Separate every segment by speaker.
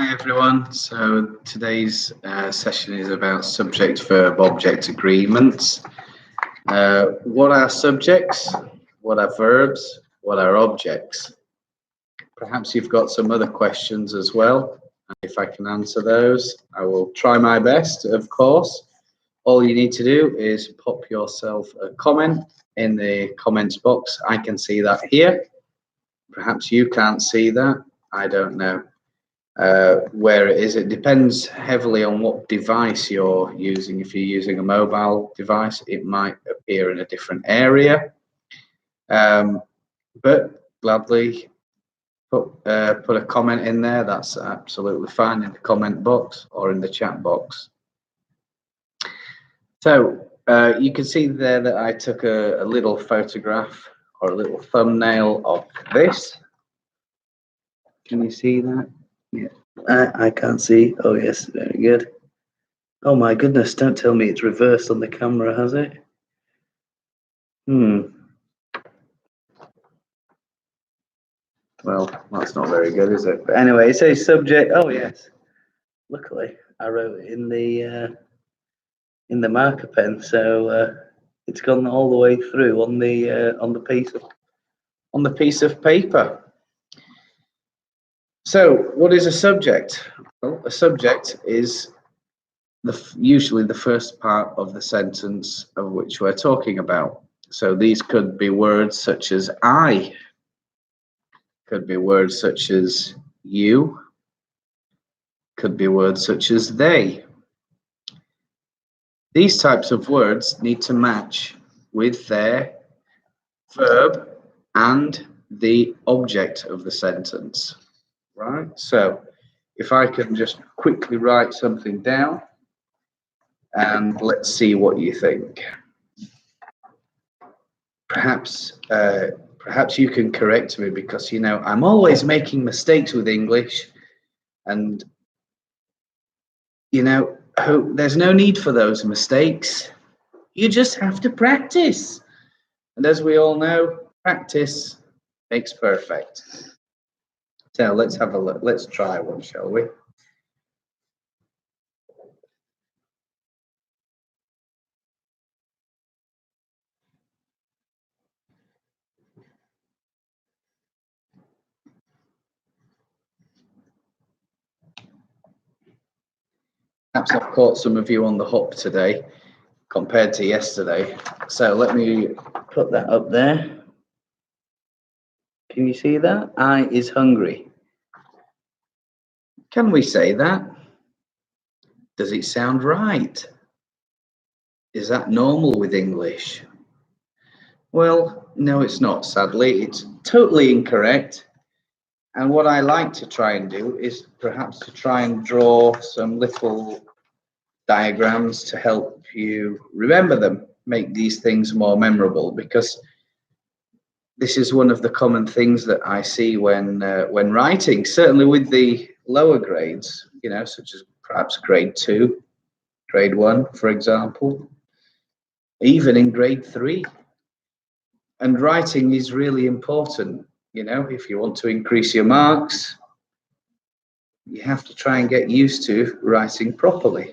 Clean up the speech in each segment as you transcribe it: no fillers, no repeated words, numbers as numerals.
Speaker 1: Hi everyone. So today's session is about subject verb object agreements. What are subjects? What are verbs? What are objects? Perhaps you've got some other questions as well. If I can answer those, I will try my best, of course. All you need to do is pop yourself a comment in the comments box. I can see that here. Perhaps you can't see that. I don't know. Where it is, it depends heavily on what device you're using. If you're using a mobile device, it might appear in a different area, but gladly put a comment in there. That's absolutely fine, in the comment box or in the chat box. So you can see there that I took a little photograph or a little thumbnail of this. Can you see that? Yeah. I can't see. Oh yes, very good. Oh my goodness, don't tell me it's reversed on the camera, has it? Well, that's not very good, is it? But anyway, it says subject. Oh yes. Luckily, I wrote it in the marker pen, so it's gone all the way through on the piece of paper. So, what is a subject? Well, a subject is usually the first part of the sentence of which we're talking about. So these could be words such as I, could be words such as you, could be words such as they. These types of words need to match with their verb and the object of the sentence, right? So if I can just quickly write something down, and let's see what you think. Perhaps you can correct me, because you know I'm always making mistakes with English, and you know there's no need for those mistakes. You just have to practice, and as we all know, practice makes perfect. So let's have a look. Let's try one, shall we? Perhaps I've caught some of you on the hop today compared to yesterday. So let me put that up there. Can you see that? I is hungry. Can we say that? Does it sound right? Is that normal with English? Well, no, it's not, sadly. It's totally incorrect. And what I like to try and do is perhaps to try and draw some little diagrams to help you remember them, make these things more memorable, because this is one of the common things that I see when writing, certainly with the lower grades, you know, such as perhaps grade 2, grade 1, for example, even in grade 3. And writing is really important. You know, if you want to increase your marks, you have to try and get used to writing properly.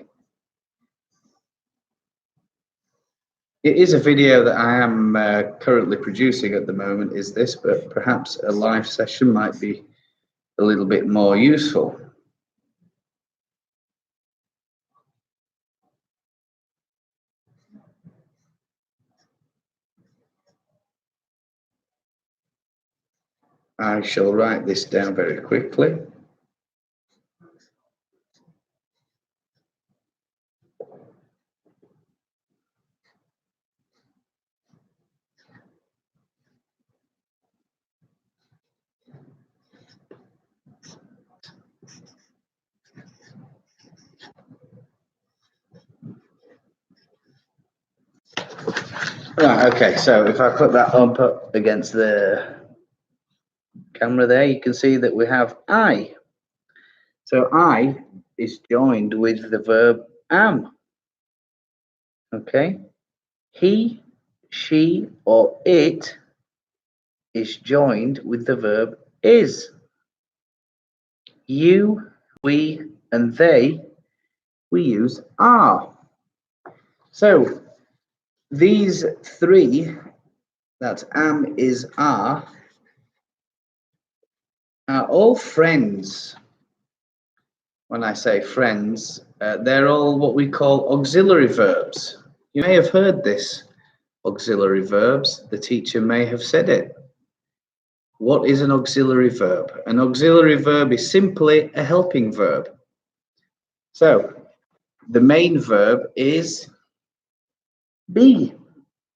Speaker 1: It is a video that I am currently producing at the moment, is this, but perhaps a live session might be a little bit more useful. I shall write this down very quickly. Right, okay, so if I put that up against the camera there, you can see that we have I. So I is joined with the verb am. Okay. He, she, or it is joined with the verb is. You, we, and they, we use are. So these three, that's am, is, are all friends. When I say friends, they're all what we call auxiliary verbs. You may have heard this, auxiliary verbs. The teacher may have said it. What is an auxiliary verb? An auxiliary verb is simply a helping verb. So the main verb is be,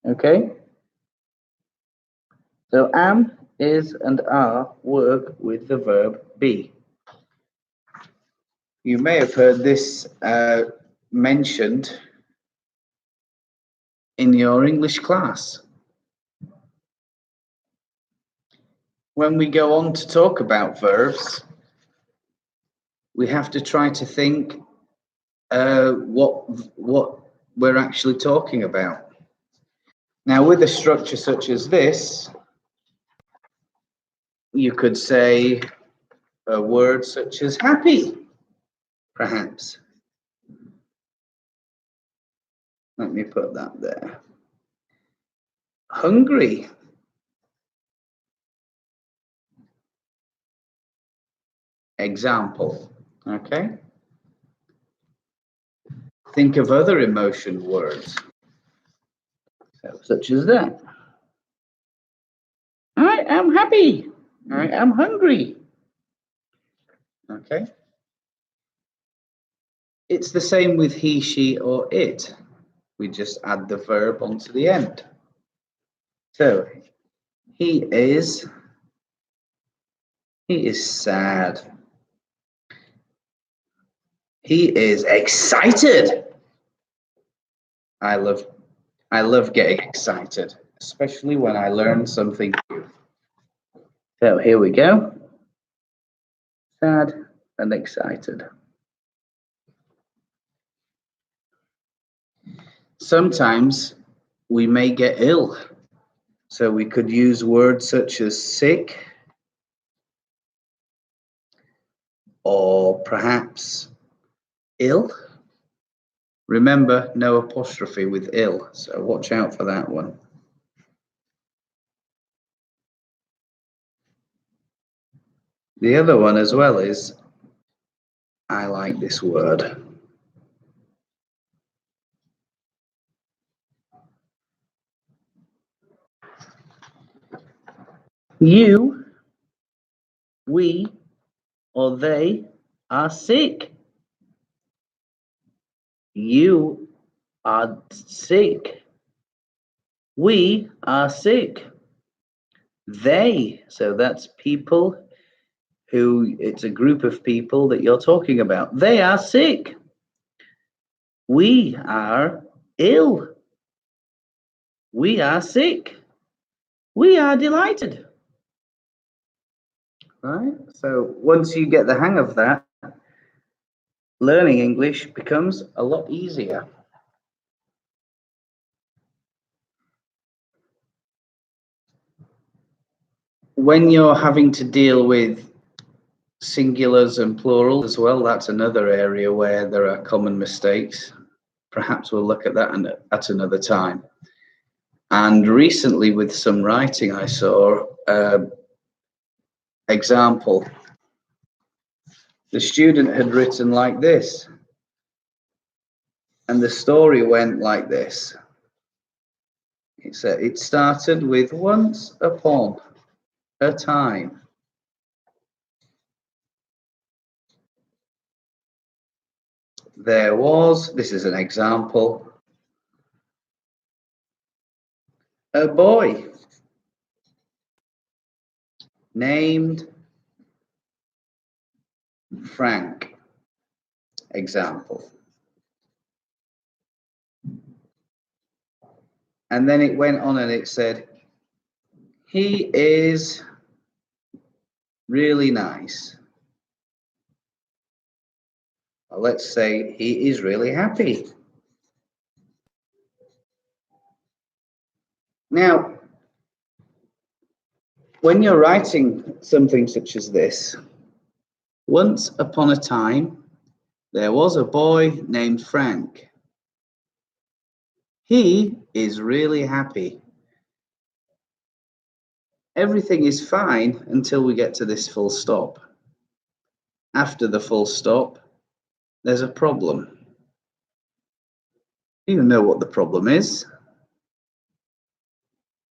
Speaker 1: okay? So am, is, and are work with the verb be. You may have heard this mentioned in your English class. When we go on to talk about verbs, we have to try to think what we're actually talking about. Now, with a structure such as this, you could say a word such as happy, perhaps. Let me put that there. Hungry. Example, okay? Think of other emotion words, so, such as that. I am happy. I am hungry. Okay? It's the same with he, she, or it. We just add the verb onto the end. So, he is sad. He is excited. I love getting excited, especially when I learn something new. So here we go. Sad and excited. Sometimes we may get ill, so we could use words such as sick, or perhaps ill. Remember, no apostrophe with ill, so watch out for that one. The other one as well is, I like this word. You, we, or they are sick. You are sick. We are sick. They, so that's people who, it's a group of people that you're talking about. They are sick. We are ill. We are sick. We are delighted. Right? So once you get the hang of that, learning English becomes a lot easier. When you're having to deal with singulars and plurals as well, that's another area where there are common mistakes. Perhaps we'll look at that at another time. And recently with some writing, I saw example. The student had written like this, and the story went like this. It started with once upon a time. There was, this is an example, a boy named Frank. Example. And then it went on and it said, he is really nice. Well, let's say he is really happy. Now, when you're writing something such as this, Once upon a time, there was a boy named Frank. He is really happy. Everything is fine until we get to this full stop. After the full stop, there's a problem. Do you know what the problem is?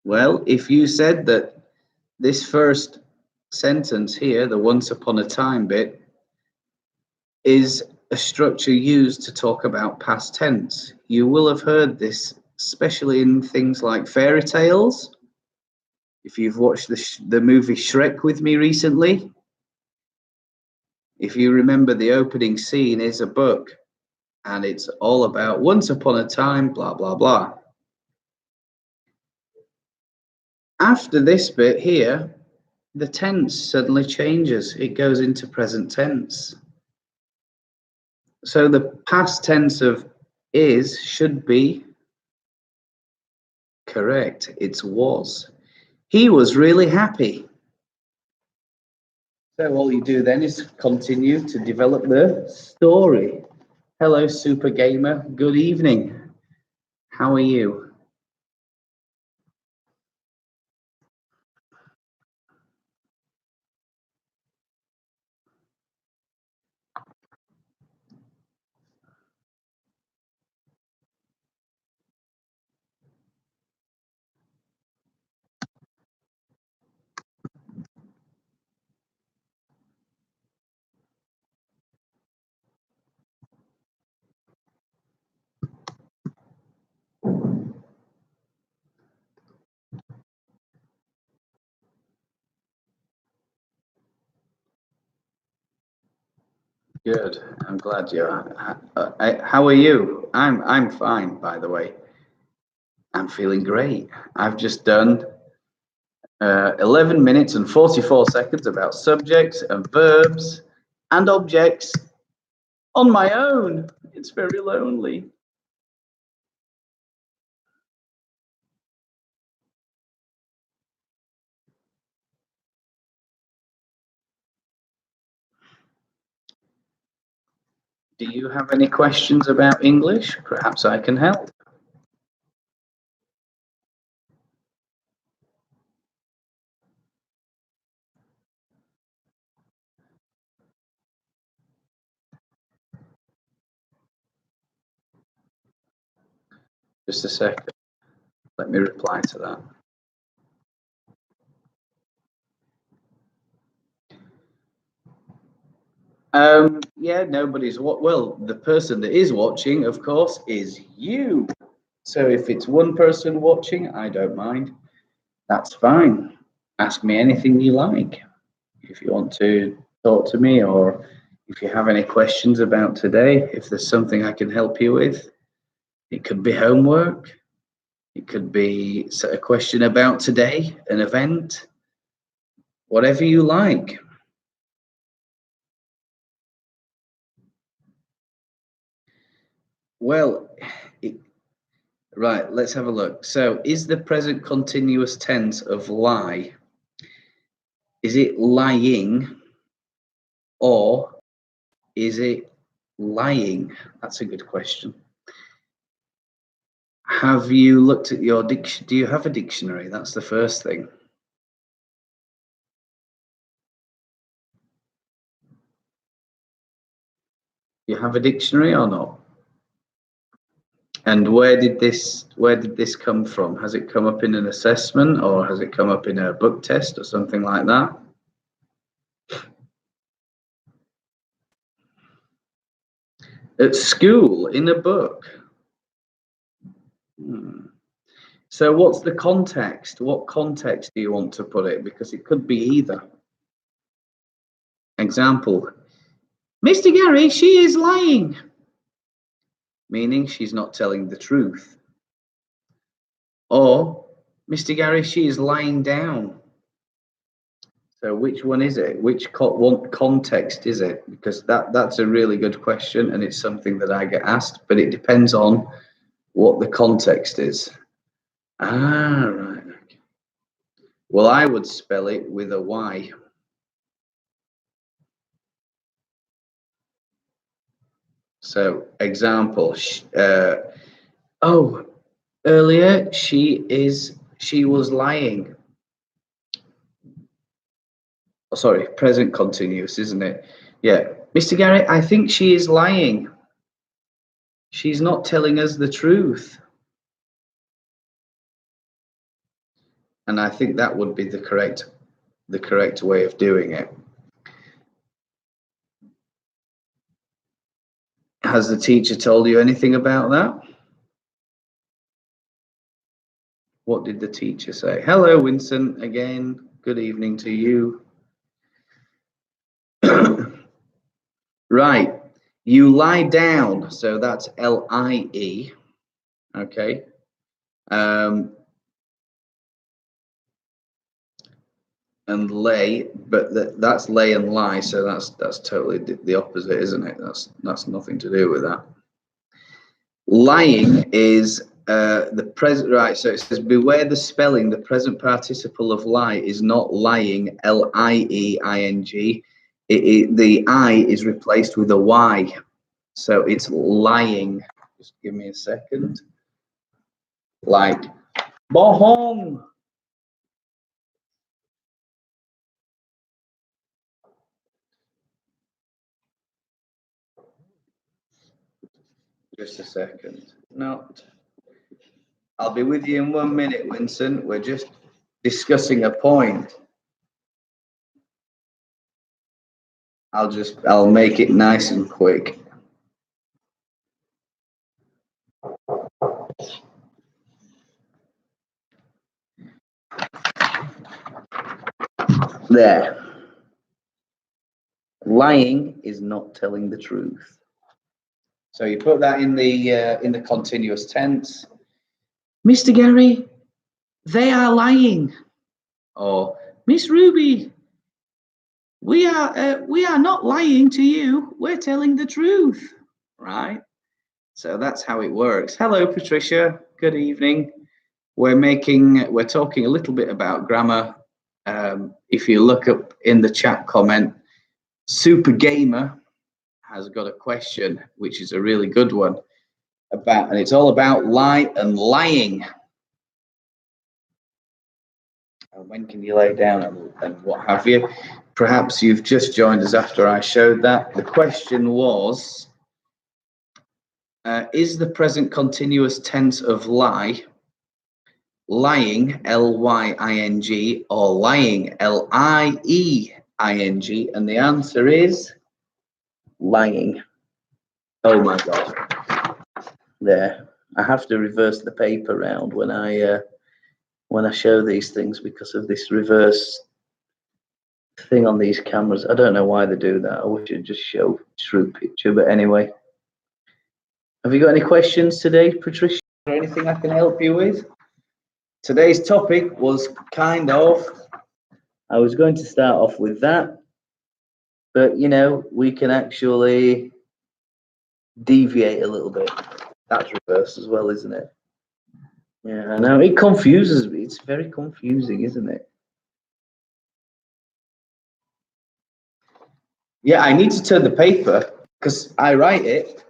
Speaker 1: Well, if you said that this first sentence here, the once upon a time bit, is a structure used to talk about past tense, you will have heard this, especially in things like fairy tales. If you've watched the movie Shrek with me recently, if you remember, the opening scene is a book and it's all about once upon a time, blah, blah, blah. After this bit here, the tense suddenly changes. It goes into present tense. So the past tense of is should be correct. It's was. He was really happy. So all you do then is continue to develop the story. Hello, Super Gamer. Good evening. How are you? Good. I'm glad you are. How are you? I'm fine, by the way. I'm feeling great. I've just done 11 minutes and 44 seconds about subjects and verbs and objects on my own. It's very lonely. Do you have any questions about English? Perhaps I can help. Just a second. Let me reply to that. Yeah, nobody's well, the person that is watching, of course, is you. So if it's one person watching, I don't mind. That's fine. Ask me anything you like. If you want to talk to me, or if you have any questions about today, if there's something I can help you with, it could be homework. It could be a question about today, an event, whatever you like. Well, right, let's have a look. So is the present continuous tense of lie, is it lying or is it lying? That's a good question. Have you looked at your dictionary? Do you have a dictionary? That's the first thing. You have a dictionary or not? And where did this come from? Has it come up in an assessment or has it come up in a book test or something like that? At school, in a book. So what's the context? What context do you want to put it? Because it could be either. Example, Mr. Gary, she is lying. Meaning she's not telling the truth. Or, Mr. Gary, she is lying down. So which one is it? Which context is it? Because that's a really good question and it's something that I get asked, but it depends on what the context is. Ah, right. Okay. Well, I would spell it with a Y. So example, oh, earlier she was lying. Oh, sorry, present continuous, isn't it? Yeah. Mr. Gary, I think she is lying. She's not telling us the truth. And I think that would be the correct way of doing it. Has the teacher told you anything about that? What did the teacher say? Hello, Winston, again. Good evening to you. Right. You lie down. So that's L-I-E. Okay. And lay, but that's lay and lie. So that's totally the opposite, isn't it? That's nothing to do with that. Lying is the present, right? So it says, beware the spelling. The present participle of lie is not lying, L-I-E-I-N-G. The I is replaced with a Y. So it's lying. Just give me a second. Like, bohong. Just a second. No. I'll be with you in 1 minute, Winston. We're just discussing a point. I'll make it nice and quick. There. Lying is not telling the truth. So you put that in the continuous tense. Mr. Gary, they are lying. Or Miss Ruby, we are not lying to you. We're telling the truth, right? So that's how it works. Hello, Patricia. Good evening. We're talking a little bit about grammar. If you look up in the chat comment, Super Gamer has got a question, which is a really good one, and it's all about lie and lying. And when can you lay down and what have you? Perhaps you've just joined us after I showed that. The question was, is the present continuous tense of lie lying, L-Y-I-N-G, or lying, L-I-E-I-N-G? And the answer is lying. Oh my God. There. I have to reverse the paper round when I show these things because of this reverse thing on these cameras. I don't know why they do that. I wish it'd just show true picture, but anyway. Have you got any questions today, Patricia, or anything I can help you with? Today's topic was I was going to start off with that, but you know, we can actually deviate a little bit. That's reverse as well, isn't it? Yeah, I know. It confuses me. It's very confusing, isn't it? Yeah, I need to turn the paper because I write it.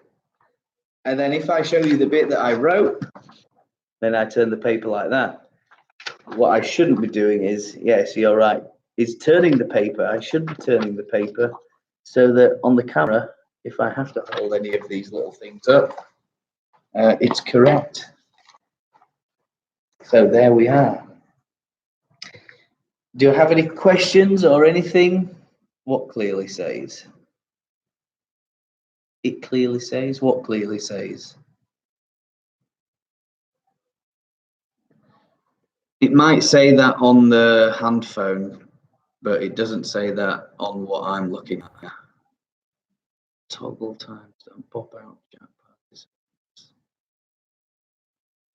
Speaker 1: And then if I show you the bit that I wrote, then I turn the paper like that. What I shouldn't be doing is, yes, you're right, is turning the paper. I should be turning the paper so that on the camera, if I have to hold any of these little things up, it's correct. So there we are. Do you have any questions or anything? What clearly says? It clearly says? What clearly says? It might say that on the hand phone, but it doesn't say that on what I'm looking at. Toggle times, don't pop out.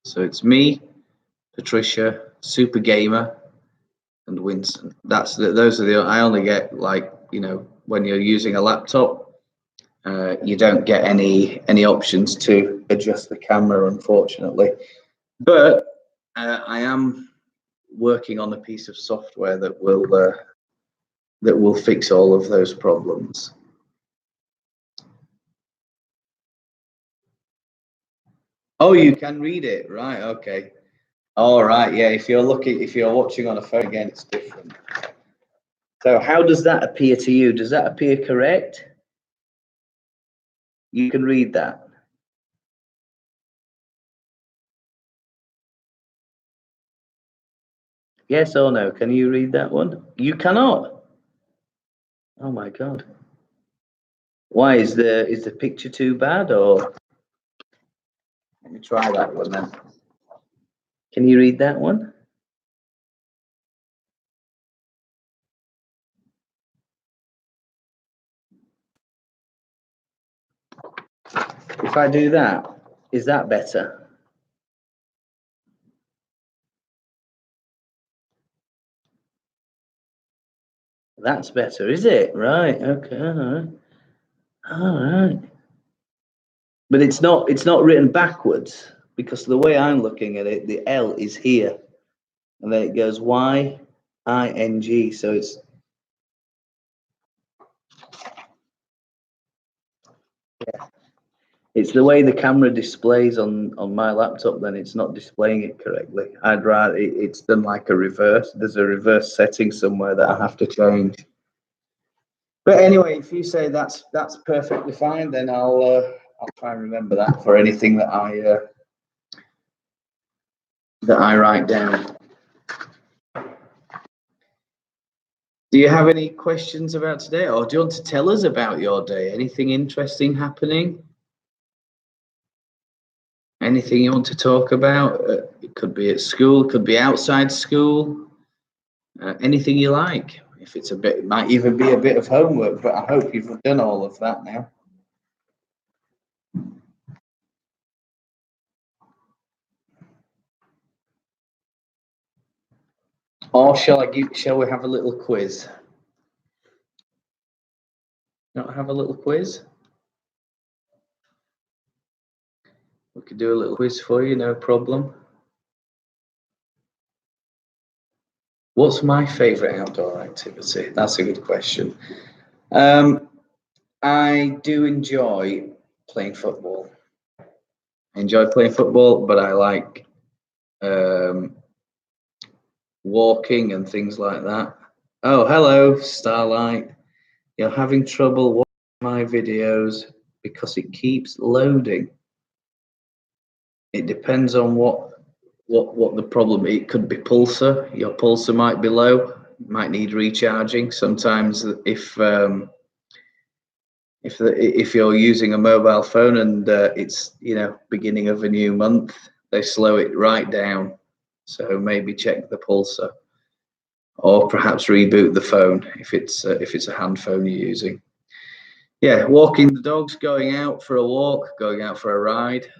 Speaker 1: So it's me, Patricia, Super Gamer, and Winston. Those are the. I only get, like, you know, when you're using a laptop, you don't get any options to adjust the camera, unfortunately. But I am working on a piece of software that will fix all of those problems. Oh, you can read it, right? Okay. All right. Yeah. If you're watching on a phone again, it's different. So how does that appear to you? Does that appear correct? You can read that. Yes or no? Can you read that one? You cannot. Oh my God. Why is the picture too bad, or let me try that one then. Can you read that one? If I do that, is that better? That's better, is it? Right. Okay. All right. All right. But it's not written backwards, because the way I'm looking at it, the L is here, and then it goes Y-I-N-G. So it's the way the camera displays on my laptop. Then it's not displaying it correctly. I'd rather it's done like a reverse. There's a reverse setting somewhere that I have to change. But anyway, if you say that's perfectly fine, then I'll try and remember that for anything that I write down. Do you have any questions about today, or do you want to tell us about your day? Anything interesting happening? Anything you want to talk about? It could be at school, it could be outside school. Anything you like. If it's it might even be a bit of homework, but I hope you've done all of that now. Or shall we have a little quiz? Not have a little quiz? We could do a little quiz for you, no problem. What's my favourite outdoor activity? That's a good question. I do enjoy playing football. I enjoy playing football, but I like walking and things like that. Oh, hello, Starlight. You're having trouble watching my videos because it keeps loading. It depends on what the problem. It could be pulsar. Your pulsar might be low. Might need recharging. Sometimes if you're using a mobile phone and it's beginning of a new month, they slow it right down. So maybe check the pulsar, or perhaps reboot the phone if it's a hand phone you're using. Yeah, walking the dogs, going out for a walk, going out for a ride,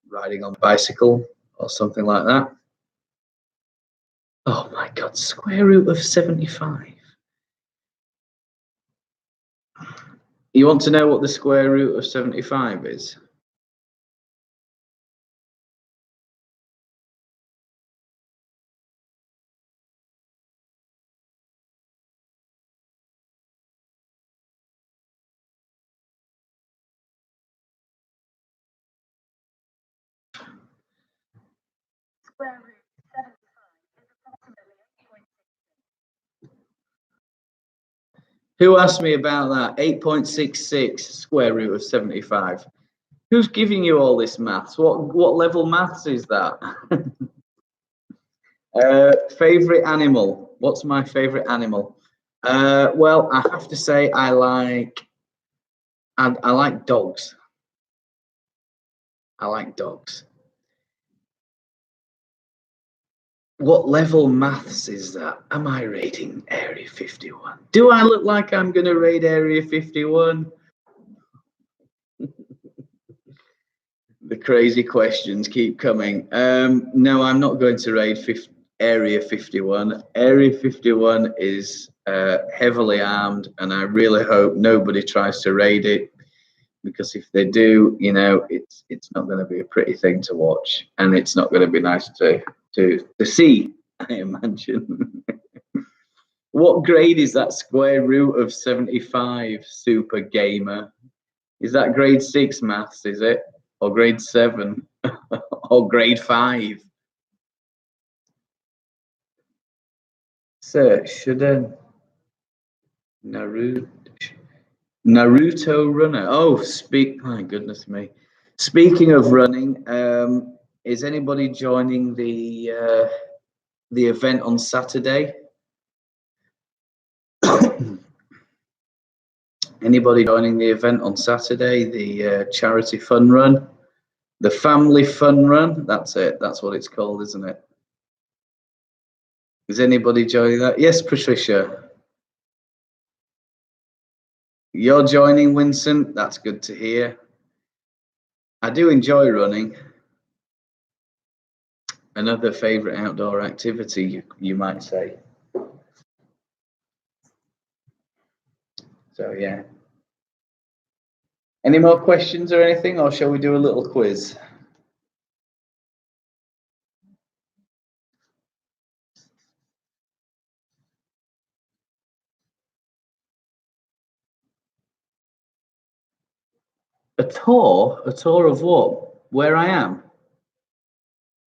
Speaker 1: riding on a bicycle or something like that. Oh my God, square root of 75. You want to know what the square root of 75 is? Square root of 75 is approximately 8.66. Who asked me about that? 8.66 square root of 75. Who's giving you all this maths? What level maths is that? Favorite animal. What's my favorite animal? Well, I have to say I like dogs. I like dogs. What level maths is that? Am I rating Area 51? Do I look like I'm going to raid Area 51? The crazy questions keep coming. No, I'm not going to raid Area 51. Area 51 is heavily armed, and I really hope nobody tries to raid it, because if they do, it's not going to be a pretty thing to watch, and it's not going to be nice to see, I imagine. What grade is that square root of 75, Super Gamer? Is that grade 6 maths, is it? Or grade 7? or grade 5. So should a Naruto runner? Oh, my goodness me. Speaking of running, is anybody joining the event on Saturday? Anybody joining the event on Saturday? The charity fun run, the family fun run. That's it. That's what it's called, isn't it? Is anybody joining that? Yes, Patricia. You're joining, Vincent. That's good to hear. I do enjoy running. Another favorite outdoor activity, you might say. So yeah. Any more questions or anything, or shall we do a little quiz? A tour? A tour of what? Where I am?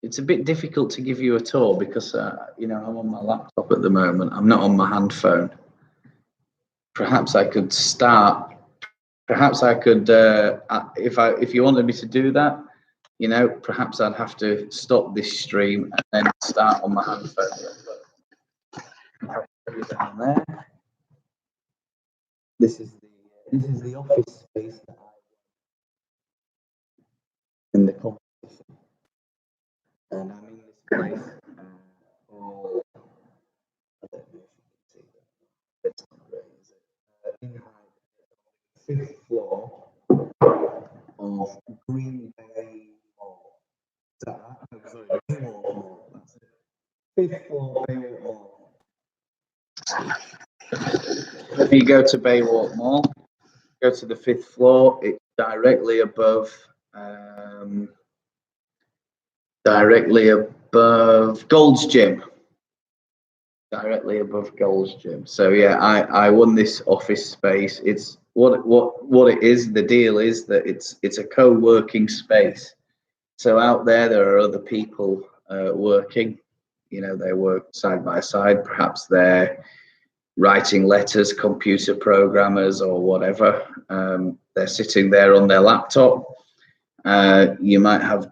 Speaker 1: It's a bit difficult to give you a tour because, I'm on my laptop at the moment. I'm not on my hand phone. Perhaps I could start. Perhaps I could, if you wanted me to do that, perhaps I'd have to stop this stream and then start on my hand phone. Down there. This is the office space that I in the competition, and I'm in this place. I don't know if you can see that. It's not great, is it? In the 5th floor of Green Bay Mall. Is that right? Oh, sorry, Baywalk Mall. That's it. 5th floor Baywalk Mall. If you go to Baywalk Mall, go to the 5th floor. It's directly above Gold's Gym. Directly above Gold's Gym. So yeah, I won this office space. It's what it is. The deal is that it's a co-working space. So out there are other people working. They work side by side. Perhaps they're writing letters, computer programmers or whatever. They're sitting there on their laptop. You might have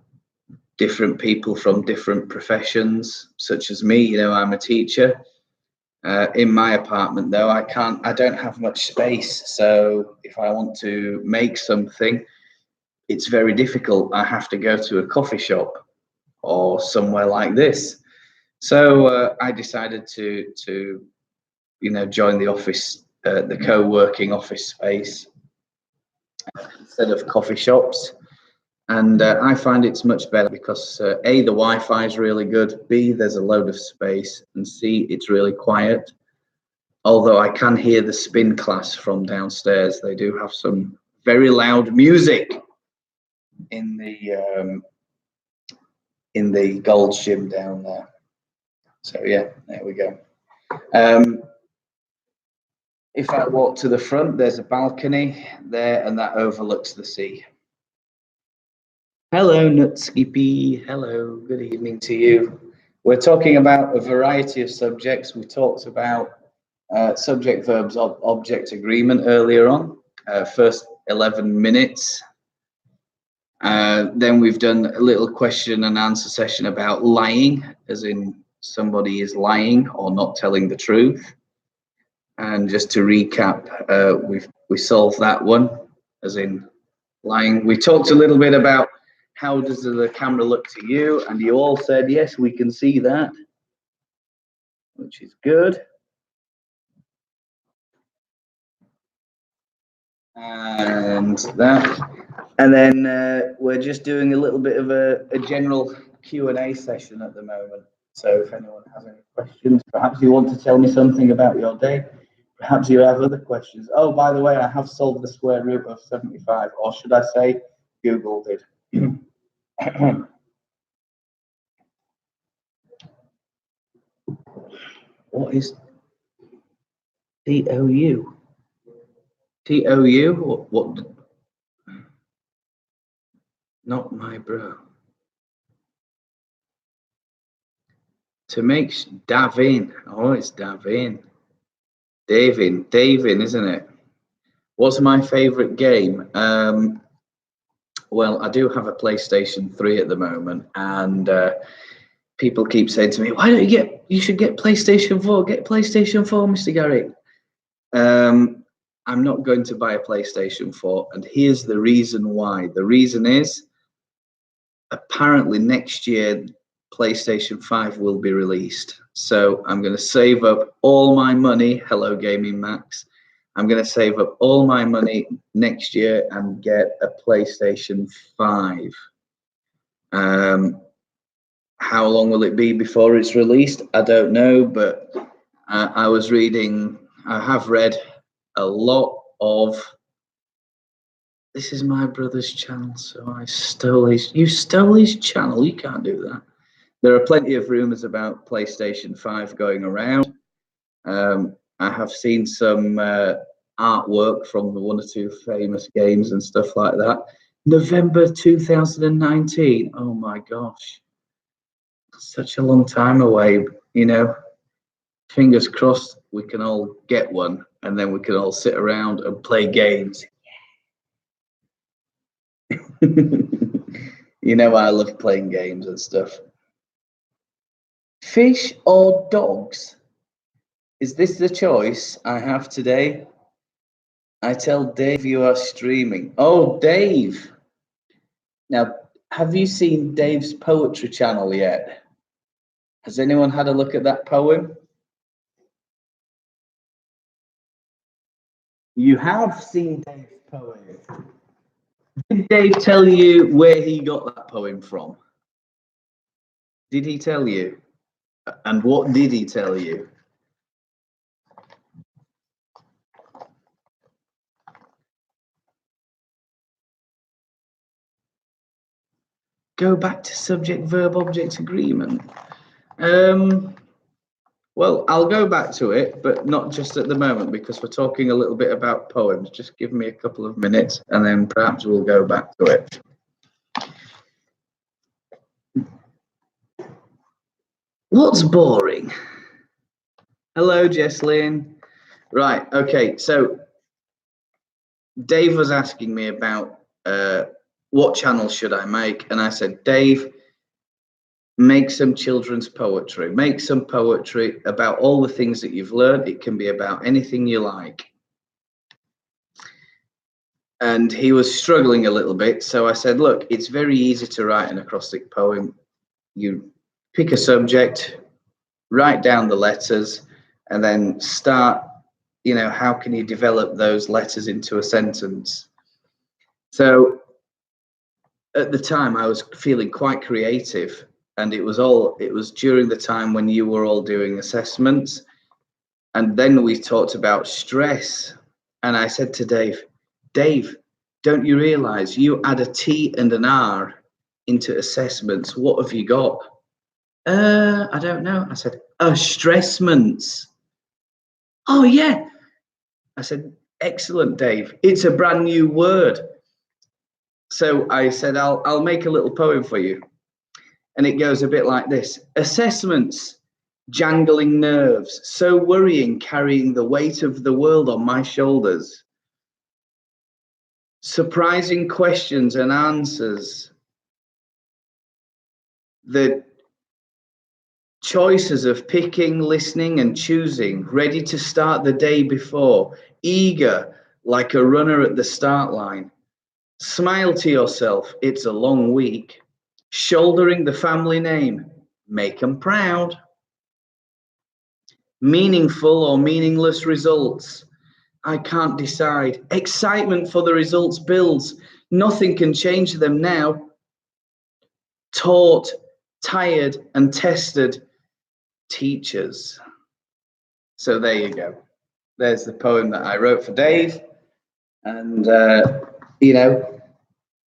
Speaker 1: different people from different professions, such as me. I'm a teacher. In my apartment, though, I don't have much space. So if I want to make something, it's very difficult. I have to go to a coffee shop or somewhere like this. So I decided to join the office, the co-working office space instead of coffee shops. And I find it's much better because A, the Wi-Fi is really good, B, there's a load of space, and C, it's really quiet. Although I can hear the spin class from downstairs. They do have some very loud music in the Gold's Gym down there. So yeah, there we go. If I walk to the front, there's a balcony there, and that overlooks the sea. Hello, Nutskippy. Hello, good evening to you. We're talking about a variety of subjects. We talked about subject verbs object agreement earlier on, first 11 minutes. Then we've done a little question and answer session about lying, as in somebody is lying or not telling the truth. And just to recap, we solved that one, as in lying. We talked a little bit about how does the camera look to you, and you all said, yes, we can see that, which is good. And that. And then we're just doing a little bit of a general Q&A session at the moment. So if anyone has any questions, perhaps you want to tell me something about your day. Perhaps you have other questions. Oh, by the way, I have solved the square root of 75, or should I say Google did. What is TOU? TOU? What? Not my bro. To make Davin. Oh, it's Davin. Davin, isn't it? What's my favourite game? Well, I do have a PlayStation 3 at the moment, and people keep saying to me, "Why don't you should get PlayStation 4? Get PlayStation 4, Mr. Garrick." I'm not going to buy a PlayStation 4, and here's the reason why. The reason is, apparently next year PlayStation 5 will be released. So I'm going to save up all my money. Hello, Gaming Max. I'm going to save up all my money next year and get a PlayStation 5. How long will it be before it's released? I don't know, but I have read a lot of. This is my brother's channel, so you stole his channel. You can't do that. There are plenty of rumors about PlayStation 5 going around. I have seen some artwork from one or two famous games and stuff like that. November 2019. Oh my gosh. Such a long time away, you know. Fingers crossed we can all get one, and then we can all sit around and play games. You know, I love playing games and stuff. Fish or dogs? Is this the choice I have today? I tell Dave you are streaming. Oh, Dave. Now, have you seen Dave's poetry channel yet? Has anyone had a look at that poem? You have seen Dave's poem. Did Dave tell you where he got that poem from? Did he tell you? And what did he tell you? Go back to subject verb object agreement. Well, I'll go back to it, but not just at the moment, because we're talking a little bit about poems. Just give me a couple of minutes and then perhaps we'll go back to it. What's boring? Hello, Jesslyn. Right, okay, so Dave was asking me about what channel should I make, and I said, Dave, make some children's poetry. Make some poetry about all the things that you've learned. It can be about anything you like. And he was struggling a little bit, so I said, look, it's very easy to write an acrostic poem. You pick a subject, write down the letters, and then start, you know, how can you develop those letters into a sentence? So at the time I was feeling quite creative, and it was during the time when you were all doing assessments, and then we talked about stress, and I said to Dave, don't you realize you add a T and an R into assessments, what have you got? I don't know. I said, stressments. Oh yeah. I said, excellent, Dave. It's a brand new word. So I said, I'll make a little poem for you. And it goes a bit like this. Assessments, jangling nerves, so worrying, carrying the weight of the world on my shoulders. Surprising questions and answers. The choices of picking, listening, and choosing, ready to start the day before, eager like a runner at the start line. Smile to yourself, it's a long week. Shouldering the family name, make 'em proud. Meaningful or meaningless results, I can't decide. Excitement for the results builds, nothing can change them now. Taught, tired, and tested teachers. So there you go. There's the poem that I wrote for Dave. And, you know,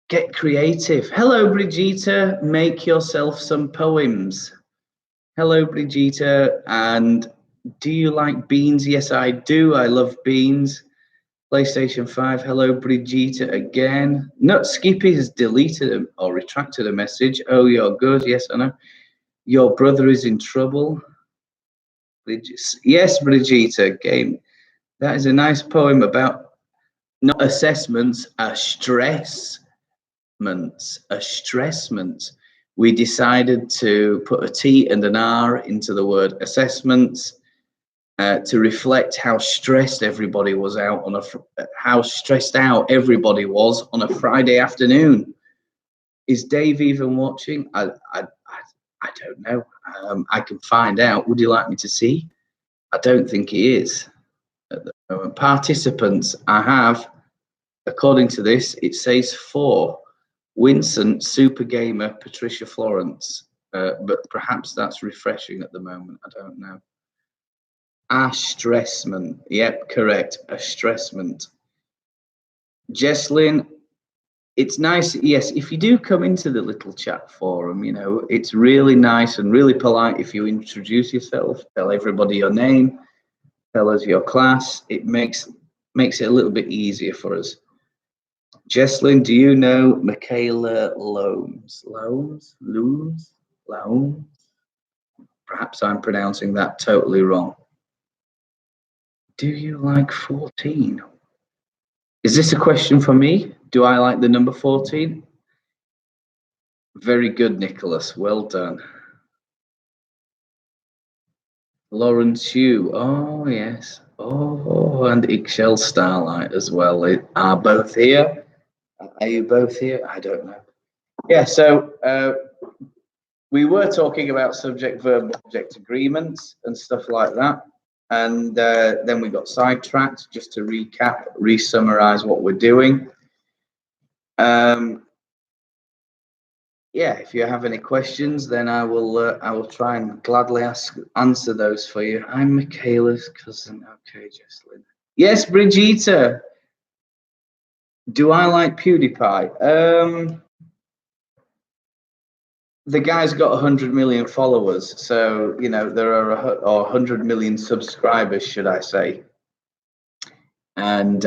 Speaker 1: get creative. Hello, Brigitte. Make yourself some poems. Hello, Brigitte. And do you like beans? Yes, I do. I love beans. PlayStation 5. Hello, Brigitte again. No, Skippy has deleted or retracted a message. Oh, you're good. Yes, I know. Your brother is in trouble. Yes, Brigitte, game. That is a nice poem about not assessments, a stressments. We decided to put a T and an R into the word assessments to reflect how stressed everybody was out on how stressed out everybody was on a Friday afternoon. Is Dave even watching? I don't know. I can find out. Would you like me to see? I don't think he is at the moment. Participants, I have, according to this, it says 4. Vincent, Super Gamer, Patricia Florence. But perhaps that's refreshing at the moment. I don't know. Stressment. Yep, correct. A stressment. Jesslyn, it's nice. Yes, if you do come into the little chat forum, you know, it's really nice and really polite if you introduce yourself, tell everybody your name, tell us your class. It makes it a little bit easier for us. Jesslyn, do you know Michaela Loams? Loams? Perhaps I'm pronouncing that totally wrong. Do you like 14? Is this a question for me? Do I like the number 14? Very good, Nicholas. Well done. Lawrence Hugh. Oh, yes. Oh, and Ixchel Starlight as well. Are both here? Are you both here? I don't know. Yeah, so we were talking about subject verb object agreements and stuff like that. And then we got sidetracked. Just to recap, re-summarize what we're doing. Yeah, if you have any questions, then I will try and gladly answer those for you. I'm Michaela's cousin. Okay, Jesslyn. Yes, Brigitte. Do I like PewDiePie? The guy's got 100 million followers, so you know there are 100 million subscribers, should I say? And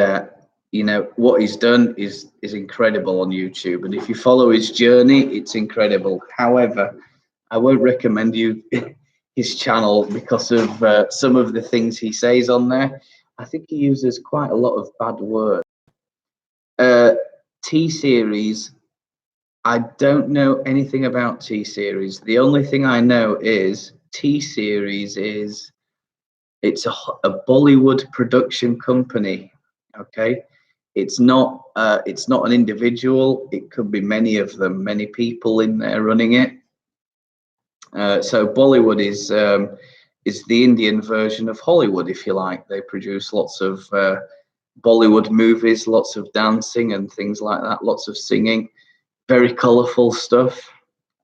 Speaker 1: you know what he's done is incredible on YouTube, and if you follow his journey, it's incredible. However, I won't recommend you his channel because of some of the things he says on there. I think he uses quite a lot of bad words. T-series, I don't know anything about T-series. The only thing I know is T-series it's a Bollywood production company. Okay, it's not an individual. It could be many of them, many people in there running it. So Bollywood is the Indian version of Hollywood, if you like. They produce lots of Bollywood movies, lots of dancing and things like that, lots of singing, very colourful stuff.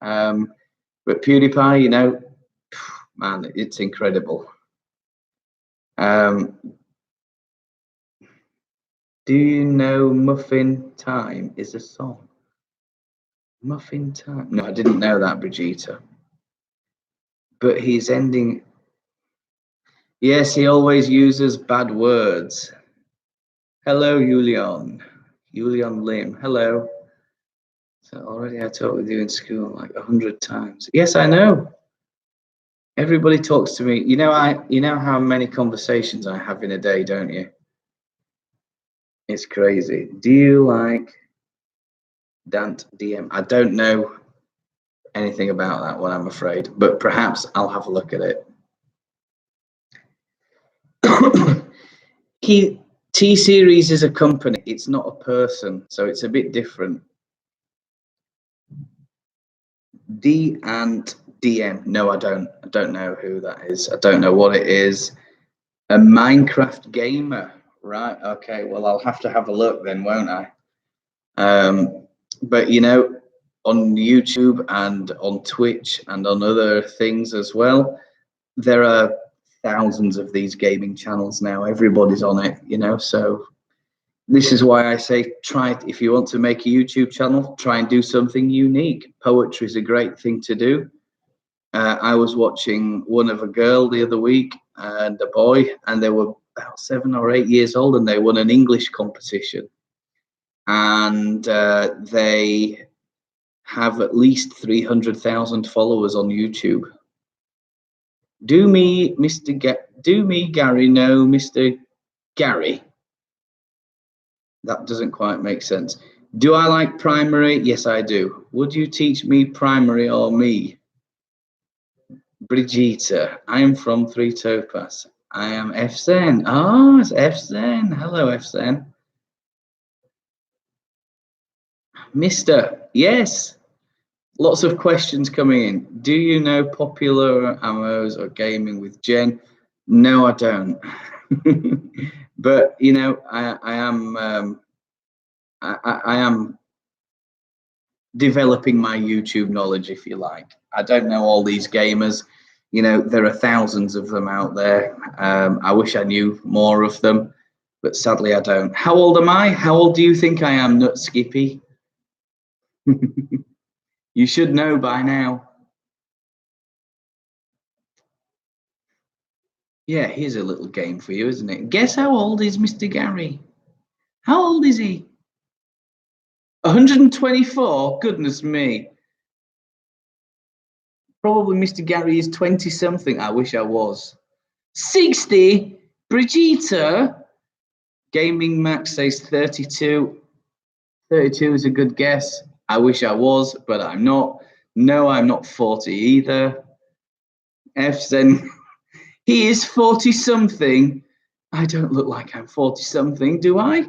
Speaker 1: But PewDiePie, you know, man, it's incredible. Do you know Muffin Time is a song? Muffin Time? No, I didn't know that, Brigitte. But he's ending. Yes, he always uses bad words. Hello, Julian. Julian Lim. Hello. So already I talked with you in school like 100 times. Yes, I know. Everybody talks to me. You know how many conversations I have in a day, don't you? It's crazy. Do you like Dant DM? I don't know anything about that one, I'm afraid, but perhaps I'll have a look at it. T-series is a company. It's not a person, so it's a bit different. D and DM. No, I don't know who that is. I don't know what it is. A Minecraft gamer, right? Okay, well I'll have to have a look then, won't I? But you know, on YouTube and on Twitch and on other things as well, there are thousands of these gaming channels now. Everybody's on it, you know. So this is why I say try it. If you want to make a YouTube channel, try and do something unique. Poetry is a great thing to do. I was watching one of a girl the other week and a boy, and they were about 7 or 8 years old, and they won an English competition. And they have at least 300,000 followers on YouTube. Do me, Gary, know Mr. Gary. That doesn't quite make sense. Do I like primary? Yes, I do. Would you teach me primary or me? Brigitte, I am from Three Topaz. I am Fsen. Oh, it's Fsen. Hello, Fsen. Mr. Yes. Lots of questions coming in. Do you know popular ammos or gaming with Jen? No, I don't. But you know, I am developing my YouTube knowledge, if you like. I don't know all these gamers. You know, there are thousands of them out there. I wish I knew more of them, but sadly I don't. How old am I? How old do you think I am, Nut Skippy? You should know by now. Yeah, here's a little game for you, isn't it? Guess how old is Mr. Gary? How old is he? 124? Goodness me. Probably Mr. Gary is 20-something. I wish I was. 60? Brigitte? Gaming Max says 32. 32 is a good guess. I wish I was, but I'm not. No, I'm not 40 either. Fzen, he is 40-something. I don't look like I'm 40-something, do I?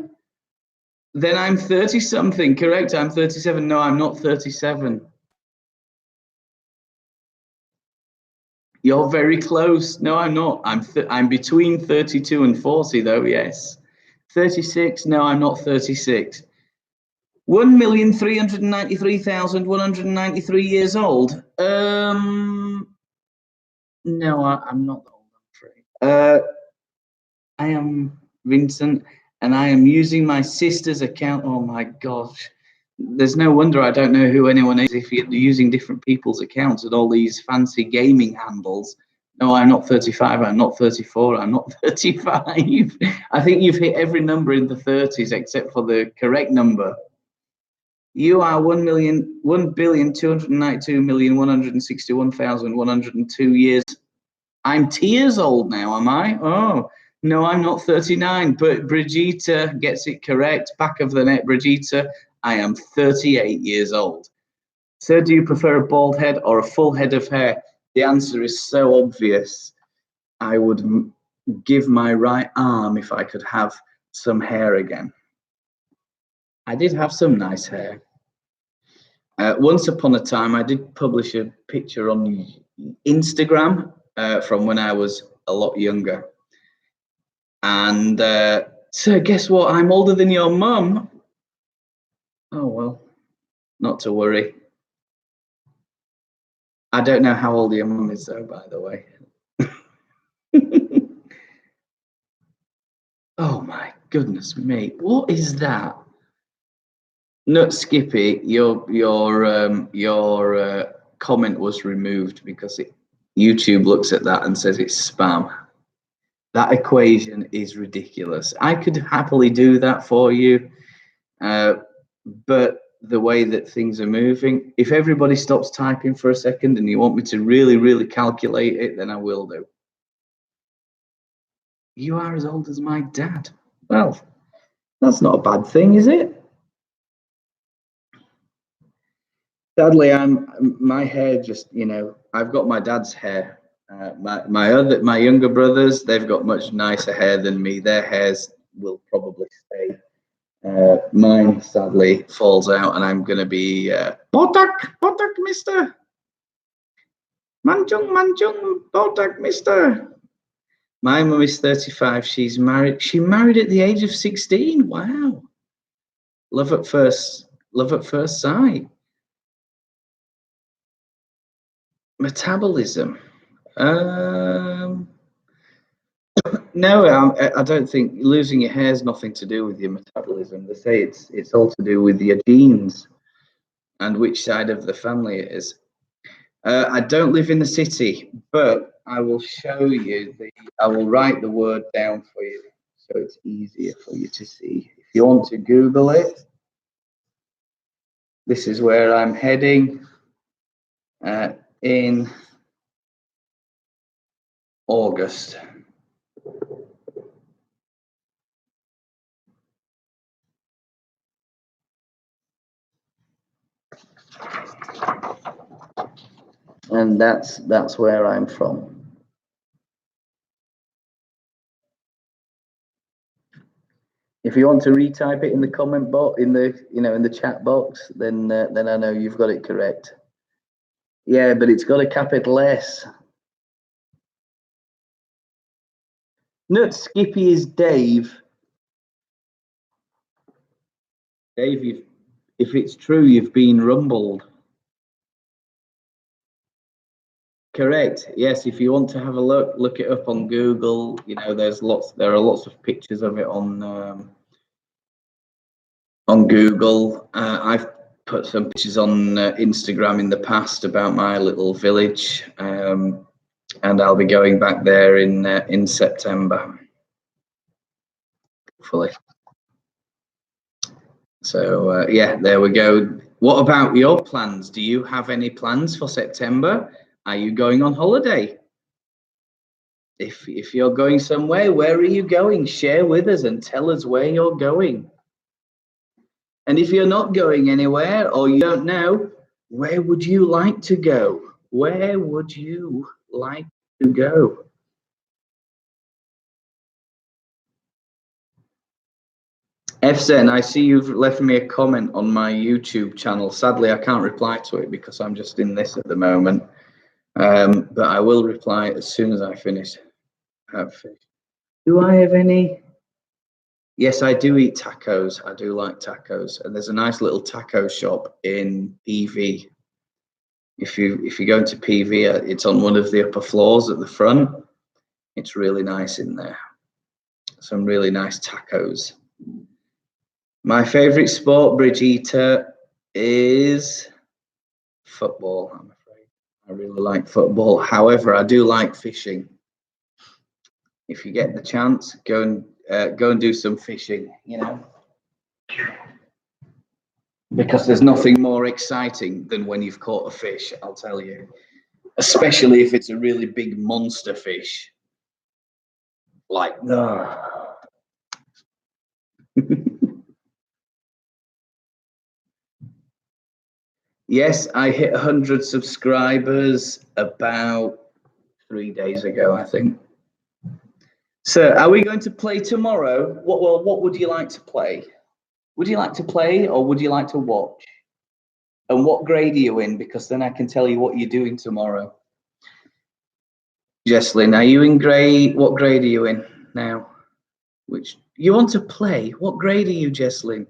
Speaker 1: Then I'm 30-something. Correct, I'm 37. No, I'm not 37. You're very close. No, I'm not. I'm between 32 and 40, though, yes. 36. No, I'm not 36. 1,393,193 years old. No, I'm not old, I'm afraid. I am Vincent, and I am using my sister's account. Oh my gosh. There's no wonder I don't know who anyone is if you're using different people's accounts and all these fancy gaming handles. No, I'm not 35, I'm not 34, I'm not 35. I think you've hit every number in the 30s except for the correct number. You are 1,292,161,102 years. I'm tears old now, am I? Oh, no, I'm not 39, but Brigitte gets it correct. Back of the net, Brigitte, I am 38 years old. So do you prefer a bald head or a full head of hair? The answer is so obvious. I would give my right arm if I could have some hair again. I did have some nice hair. Once upon a time, I did publish a picture on Instagram from when I was a lot younger. And so guess what? I'm older than your mum. Oh, well, not to worry. I don't know how old your mum is, though, by the way. Oh, my goodness me. What is that? Nut Skippy, your comment was removed because YouTube looks at that and says it's spam. That equation is ridiculous. I could happily do that for you, but the way that things are moving, if everybody stops typing for a second and you want me to really, really calculate it, then I will do. You are as old as my dad. Well, that's not a bad thing, is it? Sadly, my hair just, you know, I've got my dad's hair. My younger brothers, they've got much nicer hair than me. Their hairs will probably stay. Mine sadly falls out, and I'm gonna be botak, mister. Manjung, botak, mister. My mum is 35. She's married. She married at the age of 16. Wow. Love at first sight. Metabolism. No, I don't think losing your hair has nothing to do with your metabolism. They say it's all to do with your genes and which side of the family it is. I don't live in the city, but I will show you I will write the word down for you so it's easier for you to see. If you want to Google it, This is where I'm heading in August. And that's where I'm from. If you want to retype it in the comment box, in the chat box, then I know you've got it correct. Yeah, but it's got a capital S. Not Skippy is Dave. Dave, if it's true, you've been rumbled. Correct. Yes, if you want to have a look it up on Google. You know, there are lots of pictures of it on Google. I've put some pictures on Instagram in the past about my little village, and I'll be going back there in September, hopefully. So yeah, there we go. What about your plans? Do you have any plans for September? Are you going on holiday? If you're going somewhere, where are you going? Share with us and tell us where you're going. And if you're not going anywhere or you don't know, where would you like to go? Where would you like to go? Efsen, I see you've left me a comment on my YouTube channel. Sadly, I can't reply to it because I'm just in this at the moment. But I will reply as soon as I finish. Do I have any? Yes, I do eat tacos. I do like tacos, and there's a nice little taco shop in PV. If you go into PV, it's on one of the upper floors at the front. It's really nice in there. Some really nice tacos. My favorite sport, Brigitte, is football. I'm afraid I really like football. However, I do like fishing. If you get the chance, go and do some fishing. You know, because there's nothing more exciting than when you've caught a fish. I'll tell you, especially if it's a really big monster fish. Like, yes, I hit 100 subscribers about 3 days ago, I think. So, are we going to play tomorrow? What would you like to play? Would you like to play or would you like to watch? And what grade are you in? Because then I can tell you what you're doing tomorrow. Jesslyn, are you in grade? What grade are you in now? Which you want to play? What grade are you, Jesslyn?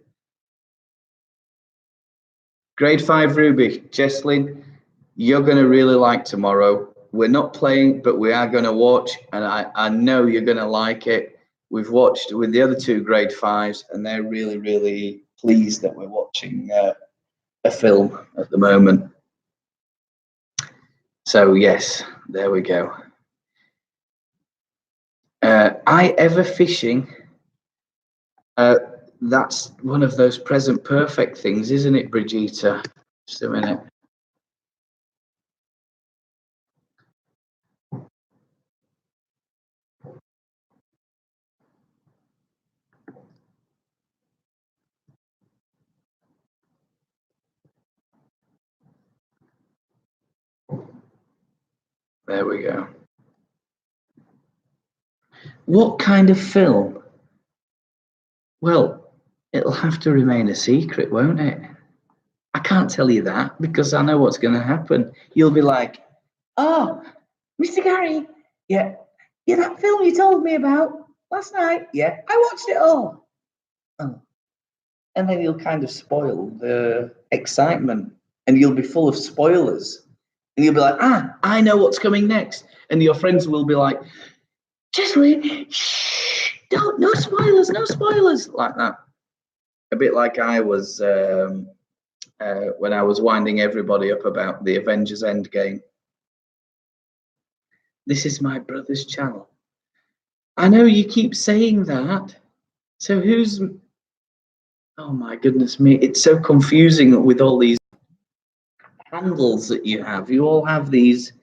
Speaker 1: Grade 5 Ruby. Jesslyn, you're going to really like tomorrow. We're not playing, but we are going to watch, and I know you're going to like it. We've watched with the other 2 grade 5s, and they're really, really pleased that we're watching a film at the moment. So yes, there we go. I ever fishing? That's one of those present perfect things, isn't it, Brigitte? Just a minute. There we go. What kind of film? Well, it'll have to remain a secret, won't it? I can't tell you that because I know what's going to happen. You'll be like, oh, Mr. Gary, yeah, that film you told me about last night, yeah, I watched it all. Oh. And then you'll kind of spoil the excitement and you'll be full of spoilers. And you'll be like, I know what's coming next. And your friends will be like, Jesslyn, shh, no spoilers, like that. A bit like I was when I was winding everybody up about the Avengers Endgame. This is my brother's channel. I know you keep saying that. So who's... Oh my goodness me, it's so confusing with all these handles that you have. You all have these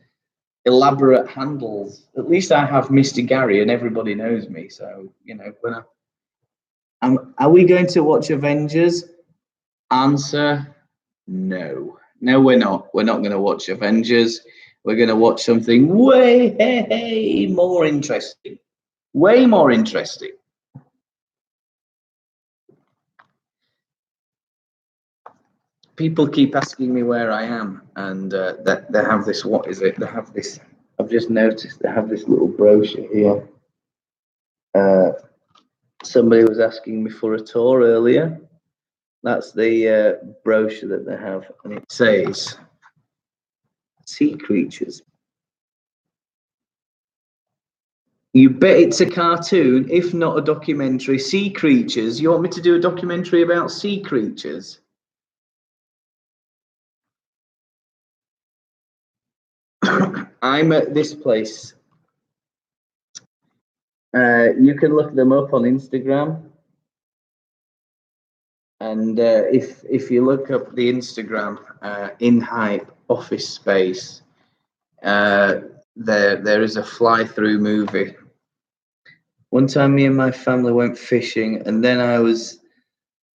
Speaker 1: elaborate handles. At least I have Mr. Gary and everybody knows me. So, you know, when are we going to watch Avengers? Answer, no. No, we're not. We're not going to watch Avengers. We're going to watch something way more interesting. Way more interesting. People keep asking me where I am, and they have this. What is it? They have this. I've just noticed they have this little brochure here. Somebody was asking me for a tour earlier. That's the brochure that they have, and it says sea creatures. You bet it's a cartoon, if not a documentary. Sea creatures. You want me to do a documentary about sea creatures? I'm at this place. You can look them up on Instagram. And if you look up the Instagram, in hype office space, there is a fly-through movie. One time me and my family went fishing, and then I was,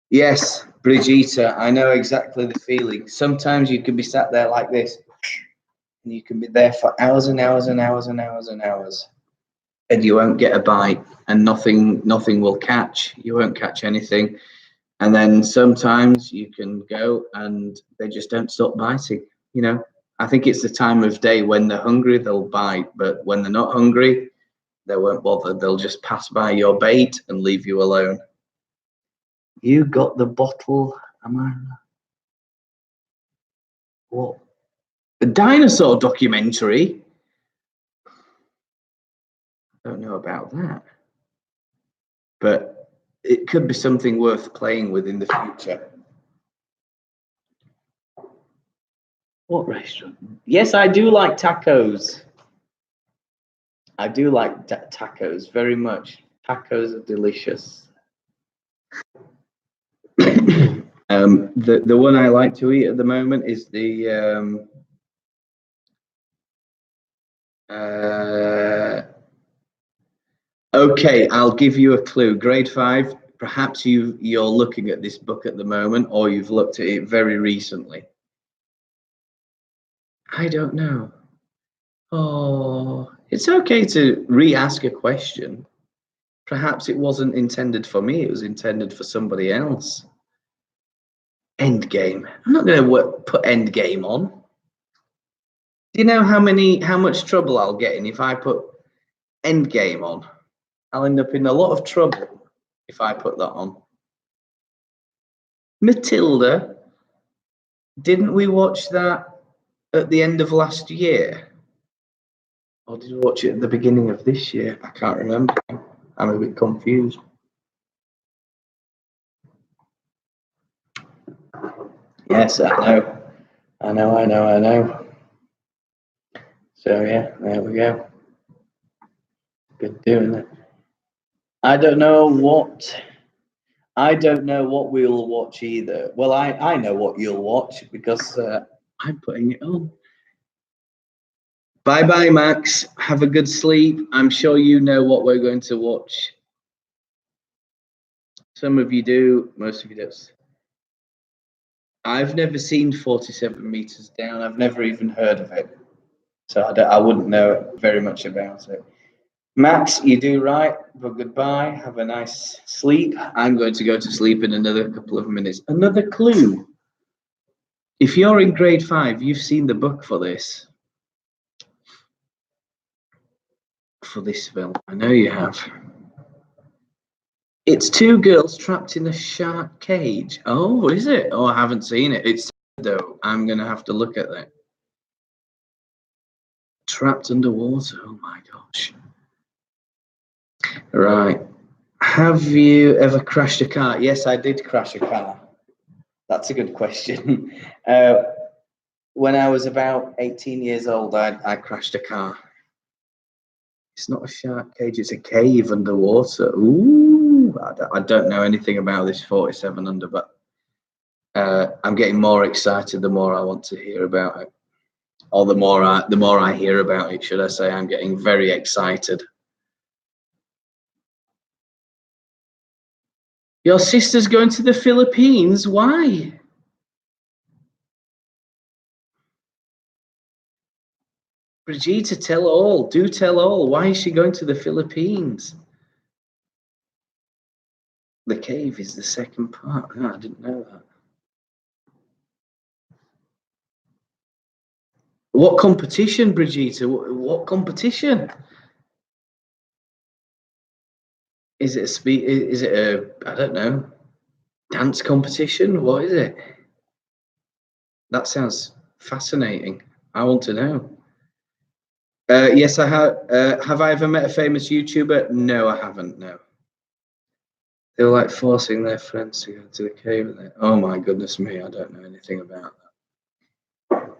Speaker 1: yes, Brigitte, I know exactly the feeling. Sometimes you can be sat there like this, and you can be there for hours and hours and hours and hours and hours, and you won't get a bite, and nothing will catch. You won't catch anything. And then sometimes you can go and they just don't stop biting. You know, I think it's the time of day when they're hungry, they'll bite, but when they're not hungry, they won't bother. They'll just pass by your bait and leave you alone. You got the bottle, am I? What? A dinosaur documentary? I don't know about that. But it could be something worth playing with in the future. What restaurant? Yes, I do like tacos. I do like tacos very much. Tacos are delicious. The one I like to eat at the moment is the okay, I'll give you a clue. Grade 5. Perhaps you're looking at this book at the moment, or you've looked at it very recently. I don't know. Oh, it's okay to re-ask a question. Perhaps it wasn't intended for me, it was intended for somebody else. Endgame. I'm not going to put Endgame on. Do you know how much trouble I'll get in if I put Endgame on? I'll end up in a lot of trouble if I put that on. Matilda, didn't we watch that at the end of last year? Or did we watch it at the beginning of this year? I can't remember. I'm a bit confused. Yes, I know. So yeah, there we go. Good doing it. I don't know what we'll watch either. Well, I know what you'll watch because I'm putting it on. Bye, Max. Have a good sleep. I'm sure you know what we're going to watch. Some of you do, most of you don't. I've never seen 47 meters down. I've never even heard of it. So I wouldn't know very much about it. Max, you do right, but goodbye. Have a nice sleep. I'm going to go to sleep in another couple of minutes. Another clue. If you're in grade 5, you've seen the book for this. For this film. I know you have. It's 2 girls trapped in a shark cage. Oh, is it? Oh, I haven't seen it. It's though. I'm going to have to look at that. Trapped underwater. Oh my gosh. Right. Have you ever crashed a car? Yes, I did crash a car. That's a good question. When I was about 18 years old, I crashed a car. It's not a shark cage, it's a cave underwater. Ooh. I don't know anything about this 47 under, but I'm getting more excited the more I want to hear about it, or the more I hear about it, should I say. I'm getting very excited. Your sister's going to the Philippines? Why? Brigitte, tell all. Do tell all. Why is she going to the Philippines? The cave is the second part. Oh, I didn't know that. What competition, Brigitte? What competition? Is it is it a, I don't know, dance competition? What is it? That sounds fascinating. I want to know. Yes, I have. Have I ever met a famous YouTuber? No, I haven't. No. They were like forcing their friends to go to the cave. And oh my goodness me, I don't know anything about that.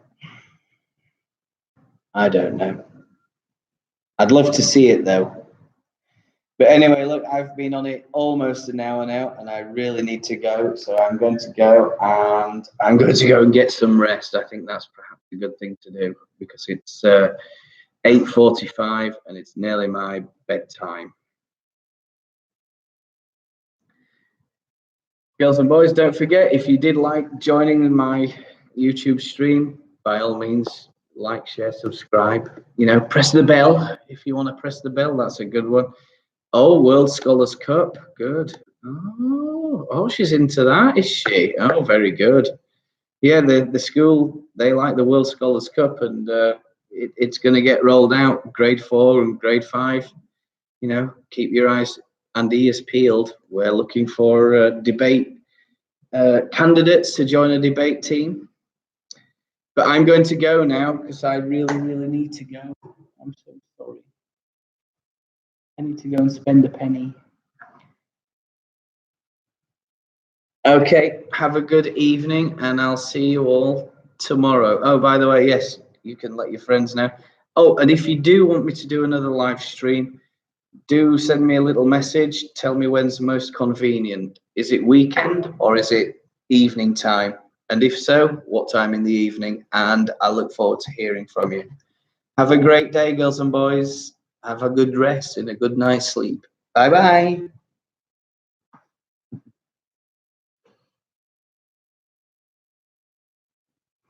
Speaker 1: I don't know. I'd love to see it though. But anyway, look, I've been on it almost an hour now, and I really need to go. So I'm going to go, and I'm going to go and get some rest. I think that's perhaps a good thing to do, because it's 8:45 and it's nearly my bedtime. Girls and boys, don't forget, if you did like joining my YouTube stream, by all means, like, share, subscribe. You know, press the bell if you want to press the bell. That's a good one. Oh, World Scholars Cup. Good. Oh, she's into that, is she? Oh, very good. Yeah, the school, they like the World Scholars Cup, and it's going to get rolled out, grade 4 and grade 5. You know, keep your eyes and ears peeled. We're looking for debate candidates to join a debate team. But I'm going to go now because I really, really need to go. I'm so sorry. I need to go and spend a penny. Okay, have a good evening, and I'll see you all tomorrow. Oh, by the way, yes, you can let your friends know. Oh, and if you do want me to do another live stream, do send me a little message. Tell me when's most convenient. Is it weekend or is it evening time? And if so, what time in the evening? And I look forward to hearing from you. Have a great day, girls and boys. Have a good rest and a good night's sleep. Bye-bye.